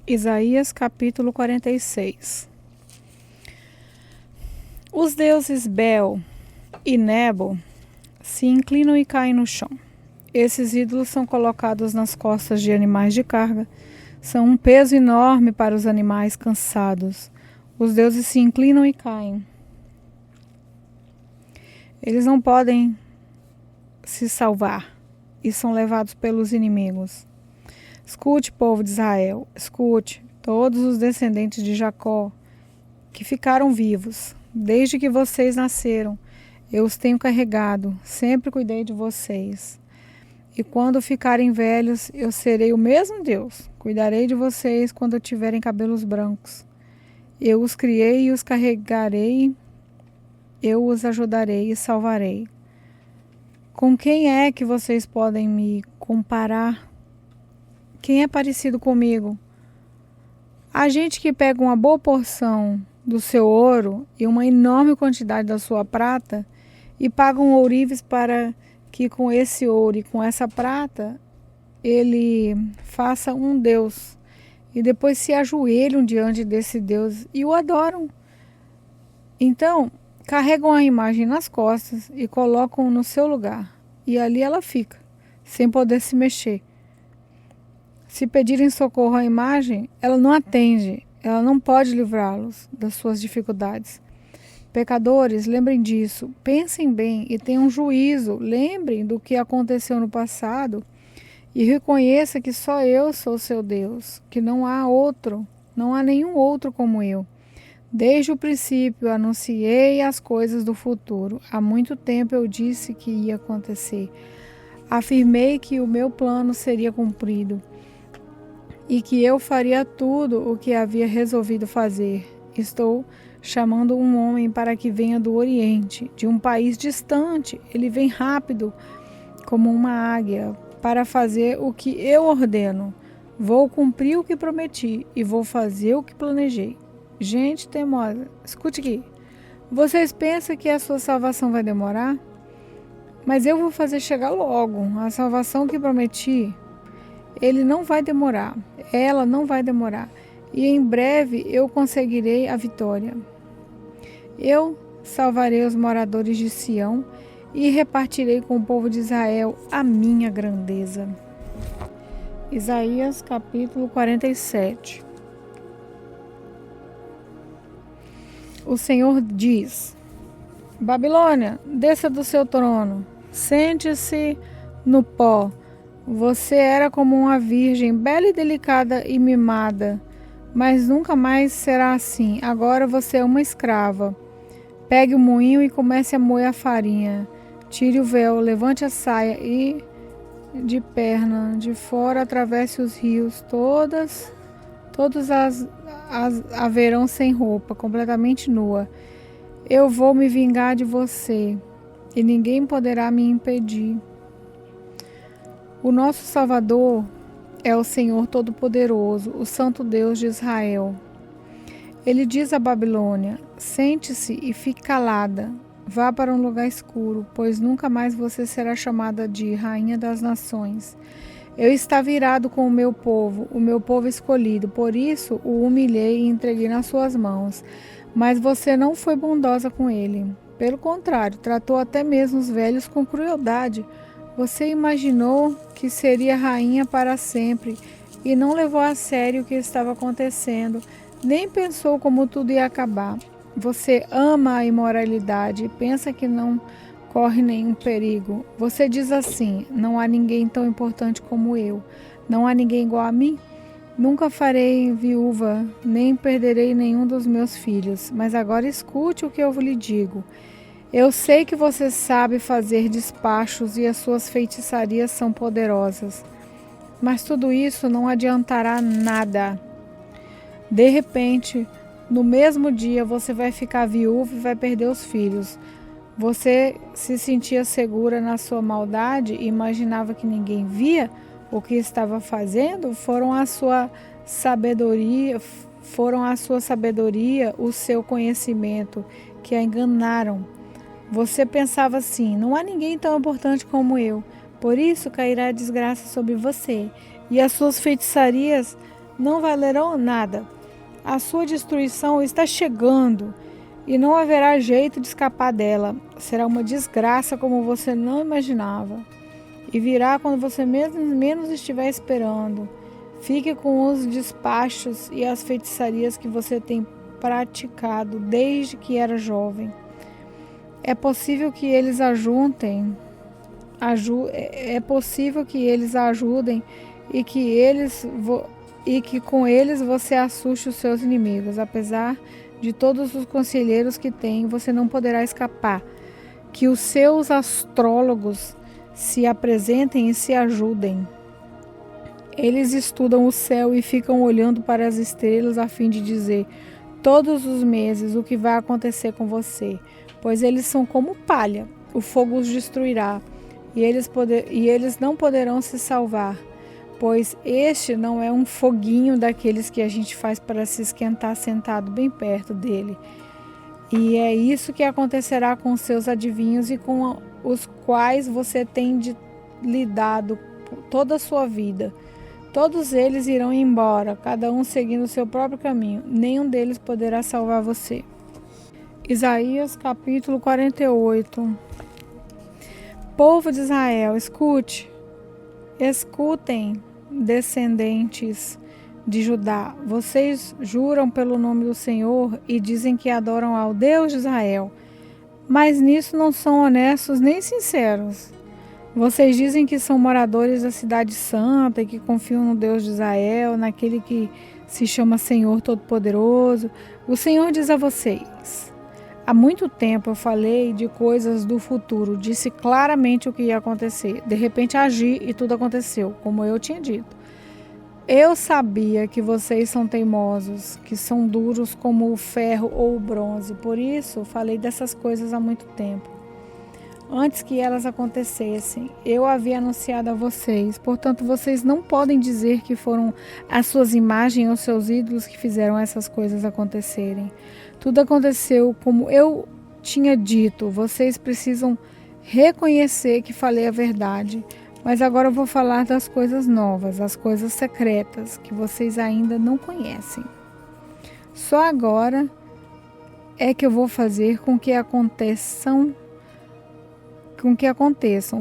Isaías capítulo 46. Os deuses Bel e Nebo se inclinam e caem no chão. Esses ídolos são colocados nas costas de animais de carga. São um peso enorme para os animais cansados. Os deuses se inclinam e caem. Eles não podem se salvar e são levados pelos inimigos. Escute, povo de Israel, escute, todos os descendentes de Jacó que ficaram vivos, desde que vocês nasceram, eu os tenho carregado, sempre cuidei de vocês. E quando ficarem velhos, eu serei o mesmo Deus, cuidarei de vocês quando tiverem cabelos brancos. Eu os criei e os carregarei, eu os ajudarei e salvarei. Com quem é que vocês podem me comparar? Quem é parecido comigo? A gente que pega uma boa porção do seu ouro e uma enorme quantidade da sua prata e pagam ourives para que com esse ouro e com essa prata ele faça um Deus e depois se ajoelham diante desse Deus e o adoram. Então, carregam a imagem nas costas e colocam no seu lugar e ali ela fica, sem poder se mexer. Se pedirem socorro à imagem, ela não atende, ela não pode livrá-los das suas dificuldades. Pecadores, lembrem disso, pensem bem e tenham juízo, lembrem do que aconteceu no passado e reconheça que só eu sou seu Deus, que não há outro, não há nenhum outro como eu. Desde o princípio anunciei as coisas do futuro, há muito tempo eu disse que ia acontecer. Afirmei que o meu plano seria cumprido e que eu faria tudo o que havia resolvido fazer. Estou chamando um homem para que venha do Oriente, de um país distante. Ele vem rápido, como uma águia, para fazer o que eu ordeno. Vou cumprir o que prometi e vou fazer o que planejei. Gente teimosa, escute aqui. Vocês pensam que a sua salvação vai demorar? Mas eu vou fazer chegar logo. A salvação que prometi, ele não vai demorar. Ela não vai demorar. E em breve eu conseguirei a vitória. Eu salvarei os moradores de Sião e repartirei com o povo de Israel a minha grandeza. Isaías capítulo 47. O Senhor diz: Babilônia, desça do seu trono, sente-se no pó. Você era como uma virgem, bela e delicada e mimada, mas nunca mais será assim. Agora você é uma escrava. Pegue o moinho e comece a moer a farinha. Tire o véu, levante a saia e, de perna de fora, atravesse os rios. Todos as haverão sem roupa, completamente nua. Eu vou me vingar de você e ninguém poderá me impedir. O nosso Salvador é o Senhor Todo-Poderoso, o Santo Deus de Israel. Ele diz à Babilônia: sente-se e fique calada, vá para um lugar escuro, pois nunca mais você será chamada de Rainha das Nações. Eu estava irado com o meu povo escolhido, por isso o humilhei e entreguei nas suas mãos. Mas você não foi bondosa com ele. Pelo contrário, tratou até mesmo os velhos com crueldade. Você imaginou que seria rainha para sempre e não levou a sério o que estava acontecendo, nem pensou como tudo ia acabar. Você ama a imoralidade e pensa que não corre nenhum perigo. Você diz assim: não há ninguém tão importante como eu, não há ninguém igual a mim. Nunca farei viúva, nem perderei nenhum dos meus filhos. Mas agora escute o que eu lhe digo. Eu sei que você sabe fazer despachos e as suas feitiçarias são poderosas. Mas tudo isso não adiantará nada. De repente, no mesmo dia, você vai ficar viúva e vai perder os filhos. Você se sentia segura na sua maldade e imaginava que ninguém via o que estava fazendo? Foram a sua sabedoria, o seu conhecimento que a enganaram. Você pensava assim: não há ninguém tão importante como eu, por isso cairá a desgraça sobre você, e as suas feitiçarias não valerão nada. A sua destruição está chegando e não haverá jeito de escapar dela. Será uma desgraça como você não imaginava. E virá quando você menos estiver esperando. Fique com os despachos e as feitiçarias que você tem praticado desde que era jovem. É possível que eles ajudem e que com eles você assuste os seus inimigos. Apesar de todos os conselheiros que tem, você não poderá escapar. Que os seus astrólogos se apresentem e se ajudem. Eles estudam o céu e ficam olhando para as estrelas a fim de dizer todos os meses o que vai acontecer com você, pois eles são como palha, o fogo os destruirá, e eles não poderão se salvar, pois este não é um foguinho daqueles que a gente faz para se esquentar sentado bem perto dele. E é isso que acontecerá com os seus adivinhos e com os quais você tem lidado toda a sua vida. Todos eles irão embora, cada um seguindo o seu próprio caminho. Nenhum deles poderá salvar você. Isaías capítulo 48. Povo de Israel, escutem, descendentes de Judá. Vocês juram pelo nome do Senhor e dizem que adoram ao Deus de Israel, mas nisso não são honestos nem sinceros. Vocês dizem que são moradores da cidade santa e que confiam no Deus de Israel, naquele que se chama Senhor Todo-Poderoso. O Senhor diz a vocês: há muito tempo eu falei de coisas do futuro, disse claramente o que ia acontecer. De repente agi e tudo aconteceu, como eu tinha dito. Eu sabia que vocês são teimosos, que são duros como o ferro ou o bronze. Por isso falei dessas coisas há muito tempo. Antes que elas acontecessem, eu havia anunciado a vocês. Portanto, vocês não podem dizer que foram as suas imagens ou seus ídolos que fizeram essas coisas acontecerem. Tudo aconteceu como eu tinha dito. Vocês precisam reconhecer que falei a verdade. Mas agora eu vou falar das coisas novas, as coisas secretas que vocês ainda não conhecem. Só agora é que eu vou fazer com que aconteçam.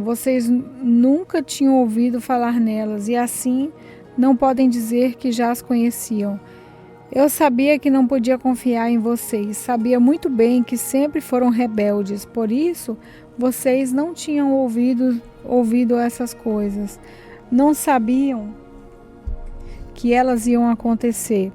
Vocês nunca tinham ouvido falar nelas e assim não podem dizer que já as conheciam. Eu sabia que não podia confiar em vocês, sabia muito bem que sempre foram rebeldes, por isso vocês não tinham ouvido essas coisas, não sabiam que elas iam acontecer.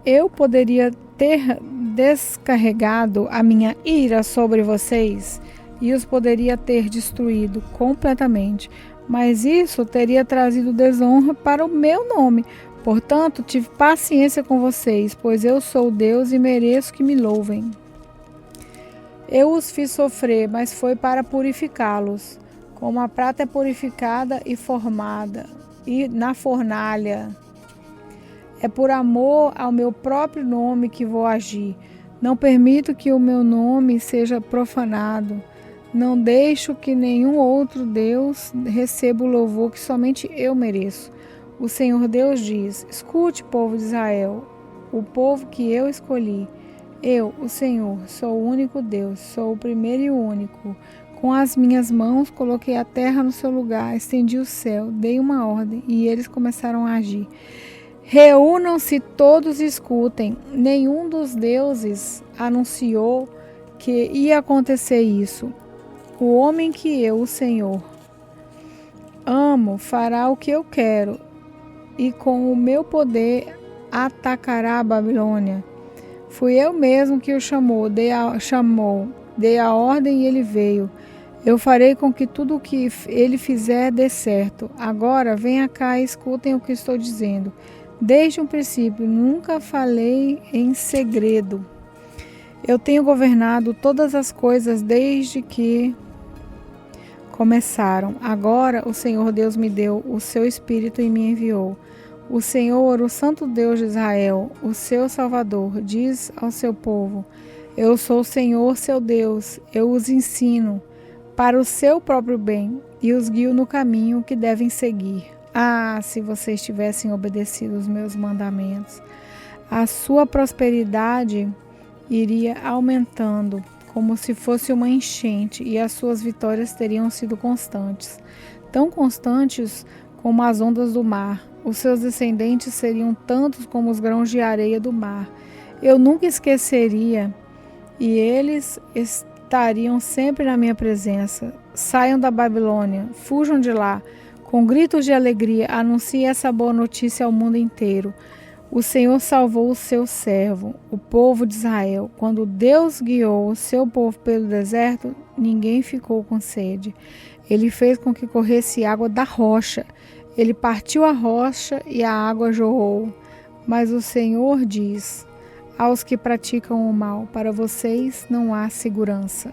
Eu poderia ter descarregado a minha ira sobre vocês e os poderia ter destruído completamente, mas isso teria trazido desonra para o meu nome. Portanto, tive paciência com vocês, pois eu sou Deus e mereço que me louvem. Eu os fiz sofrer, mas foi para purificá-los, como a prata é purificada e formada e na fornalha. É por amor ao meu próprio nome que vou agir. Não permito que o meu nome seja profanado. Não deixo que nenhum outro Deus receba o louvor que somente eu mereço. O Senhor Deus diz: escute, povo de Israel, o povo que eu escolhi. Eu, o Senhor, sou o único Deus, sou o primeiro e o único. Com as minhas mãos coloquei a terra no seu lugar, estendi o céu, dei uma ordem e eles começaram a agir. Reúnam-se todos e escutem. Nenhum dos deuses anunciou que ia acontecer isso. O homem que eu, o Senhor, amo, fará o que eu quero, e com o meu poder atacará a Babilônia. Fui eu mesmo que o chamou, dei a ordem e ele veio. Eu farei com que tudo o que ele fizer dê certo. Agora, venha cá e escutem o que estou dizendo. Desde o princípio, nunca falei em segredo. Eu tenho governado todas as coisas desde que começaram. Agora o Senhor Deus me deu o seu Espírito e me enviou. O Senhor, o Santo Deus de Israel, o seu Salvador, diz ao seu povo: eu sou o Senhor, seu Deus. Eu os ensino para o seu próprio bem e os guio no caminho que devem seguir. Ah, se vocês tivessem obedecido os meus mandamentos, a sua prosperidade iria aumentando como se fosse uma enchente, e as suas vitórias teriam sido constantes, tão constantes como as ondas do mar. Os seus descendentes seriam tantos como os grãos de areia do mar. Eu nunca esqueceria, e eles estariam sempre na minha presença. Saiam da Babilônia, fujam de lá. Com gritos de alegria, anuncie essa boa notícia ao mundo inteiro. O Senhor salvou o seu servo, o povo de Israel. Quando Deus guiou o seu povo pelo deserto, ninguém ficou com sede. Ele fez com que corresse água da rocha. Ele partiu a rocha e a água jorrou. Mas o Senhor diz aos que praticam o mal: para vocês não há segurança.